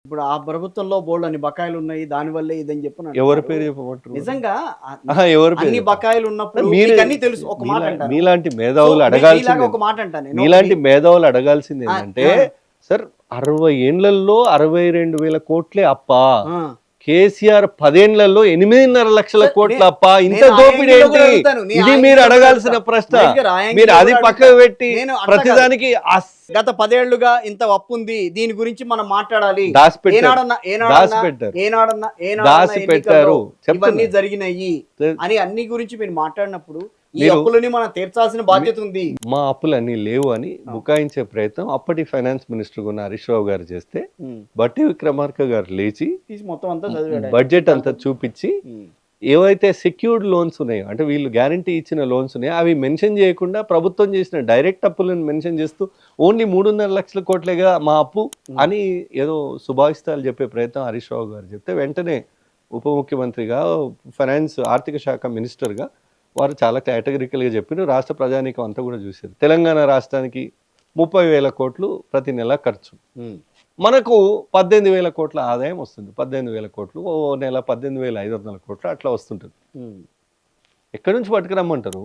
ఇప్పుడు ఆ ప్రభుత్వంలో బోల్డన్ని బకాయిలు ఉన్నాయి. దానివల్లే ఇదని చెప్పి ఎవరి అంటున్నారు. పేరు చెప్పమంటారు? నిజంగా ఎవరి అన్ని పేరు? బకాయిలు ఉన్నప్పుడు మీరు మీకన్నీ తెలుసు. ఒక మాట అంటాను. మీలాంటి సో, మేధావులు మీలాగా అడగాల్సింది ఒక మాట అంటా నేను. మీలాంటి మేధావులు అడగాల్సింది ఆ! ఏంటంటే, ఆ! సార్ 60 ఏండ్లలో 62,000 కోట్లే అప్పా, ఆ! కేసీఆర్ 10 ఏండ్లలో 8.5 లక్షల సార్ కోట్ల అప్ప, ఇంత నేను ఆ దోపిడీ యాంగిల్‌లో ఏంటి? కూడా అడుగుతాను. నేను ఆ ఇది మీరు యాంగిల్‌లో కూడా అడగాల్సిన అడుగుతా. ప్రశ్న. మహేష్ గారు ఆ మీరు యాంగిల్‌లో అది కూడా పక్కకు అడుగుతా. పెట్టి నేను అట్లా కాదు. ప్రతిదానికి గత 10 ఏళ్లుగా ఇంత అప్పుంది. దీని గురించి మనం మాట్లాడాలి. దాచిపెట్టారు ఏనాడన్నా ఎన్నికల్లో దాచిపెట్టారు ఇవన్నీ చెప్తున్నా. జరిగినాయి అని అన్ని గురించి మీరు మాట్లాడినప్పుడు ఈ మీరు అప్పులని మనం తీర్చాల్సిన బాధ్యత ఉంది. మా అప్పులన్నీ లేవు అని బుకాయించే ప్రయత్నం అప్పటి ఫైనాన్స్ మినిస్టర్ ఉన్న హరీష్ రావు గారు చేస్తే, బట్టి విక్రమార్క గారు లేచి తీసి మొత్తం అంతా చదివాడు. బడ్జెట్ అంతా చూపించి ఏవైతే సెక్యూర్డ్ లోన్స్ ఉన్నాయో, అంటే వీళ్ళు గ్యారంటీ ఇచ్చిన లోన్స్ ఉన్నాయో అవి మెన్షన్ చేయకుండా ప్రభుత్వం చేసిన డైరెక్ట్ అప్పులను మెన్షన్ చేస్తూ ఓన్లీ 3.5 లక్షల కోట్లేగా మా అప్పు అని ఏదో శుభాయిస్తాలు చెప్పే ప్రయత్నం హరీష్ రావు గారు చెప్తే, వెంటనే ఉప ముఖ్యమంత్రిగా, ఫైనాన్స్ ఆర్థిక శాఖ మినిస్టర్గా వారు చాలా కేటగిరికల్గా చెప్పారు. రాష్ట్ర ప్రజానీకం అంతా కూడా చూశారు. తెలంగాణ రాష్ట్రానికి 30,000 కోట్లు ప్రతి నెల ఖర్చు, మనకు 18,000 కోట్ల ఆదాయం వస్తుంది. 18,000 కోట్లు ఓ నెల 18,500 కోట్లు అట్లా వస్తుంటుంది. ఎక్కడి నుంచి పట్టుకురమ్మంటారు?